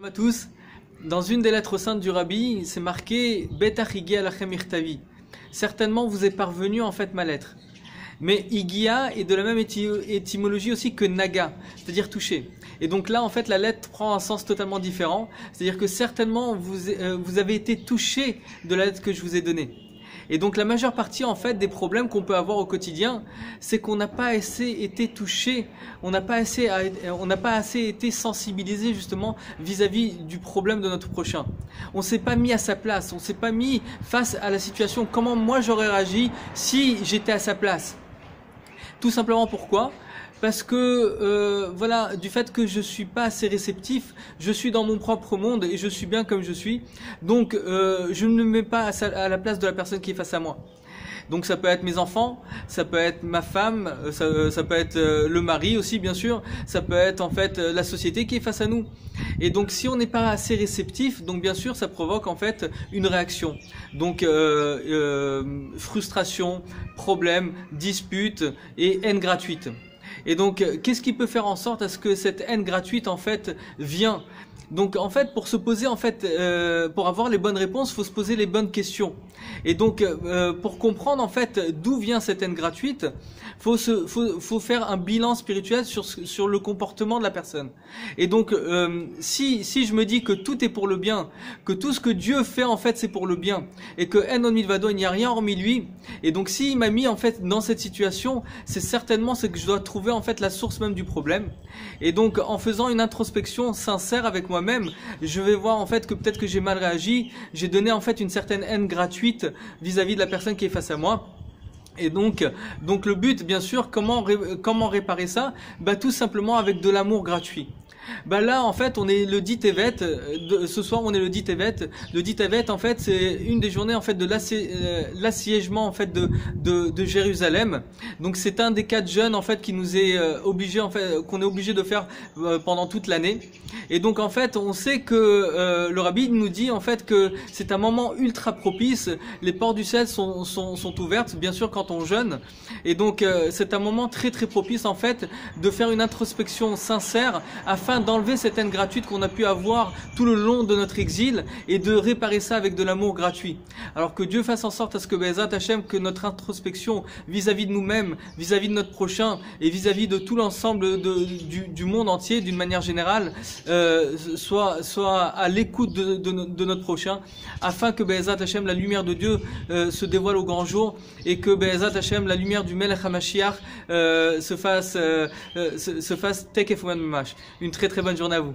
Bonjour à tous. Dans une des lettres saintes du Rabbi, c'est marqué Betach Higia Lachem Irtavi. Certainement vous est parvenu en fait ma lettre. Mais Higia est de la même étymologie aussi que Naga, c'est-à-dire toucher. Et donc là en fait la lettre prend un sens totalement différent, c'est-à-dire que certainement vous avez été touché de la lettre que je vous ai donnée. Et donc la majeure partie en fait des problèmes qu'on peut avoir au quotidien, c'est qu'on n'a pas assez été touché, on n'a pas assez été sensibilisé justement vis-à-vis du problème de notre prochain. On s'est pas mis à sa place, on s'est pas mis face à la situation. Comment moi j'aurais réagi si j'étais à sa place? Tout simplement pourquoi? Parce que voilà, du fait que je suis pas assez réceptif, je suis dans mon propre monde et je suis bien comme je suis. Donc je ne me mets pas à la place de la personne qui est face à moi. Donc ça peut être mes enfants, ça peut être ma femme, ça peut être le mari aussi bien sûr, ça peut être en fait la société qui est face à nous. Et donc si on n'est pas assez réceptif, donc bien sûr ça provoque en fait une réaction. Donc frustration, problème, dispute et haine gratuite. Et donc, qu'est-ce qui peut faire en sorte à ce que cette haine gratuite en fait vient? Donc en fait pour se poser en fait pour avoir les bonnes réponses, faut se poser les bonnes questions. Et donc pour comprendre en fait d'où vient cette haine gratuite, faut faire un bilan spirituel sur le comportement de la personne. Et donc si je me dis que tout est pour le bien, que tout ce que Dieu fait en fait c'est pour le bien et que en milvado il n'y a rien hormis lui, et donc s'il m'a mis en fait dans cette situation, c'est certainement que je dois trouver en fait la source même du problème. Et donc en faisant une introspection sincère avec moi-même, je vais voir en fait que peut-être que j'ai mal réagi, j'ai donné en fait une certaine haine gratuite vis-à-vis de la personne qui est face à moi. Et donc le but, bien sûr, comment réparer ça? Bah tout simplement avec de l'amour gratuit. Bah là en fait on est le dit Tevet, ce soir on est le dit Tevet. Le dit Tevet en fait c'est une des journées en fait de l'assiégement en fait de Jérusalem. Donc c'est un des 4 jeûnes en fait qui nous est obligé en fait qu'on est obligé de faire pendant toute l'année. Et donc en fait on sait que le Rabbi nous dit en fait que c'est un moment ultra propice. Les portes du ciel sont ouvertes bien sûr quand on jeûne. Et donc c'est un moment très très propice en fait de faire une introspection sincère afin d'enlever cette haine gratuite qu'on a pu avoir tout le long de notre exil et de réparer ça avec de l'amour gratuit. Alors que Dieu fasse en sorte à ce que Be'ezrat Hashem, que notre introspection vis-à-vis de nous-mêmes, vis-à-vis de notre prochain et vis-à-vis de tout l'ensemble du monde entier d'une manière générale soit à l'écoute de notre prochain, afin que Be'ezrat Hashem, la lumière de Dieu se dévoile au grand jour et que Be'ezrat Hashem, la lumière du Melech HaMashiach se fasse Tekef U'Man Mamash. Une très très bonne journée à vous.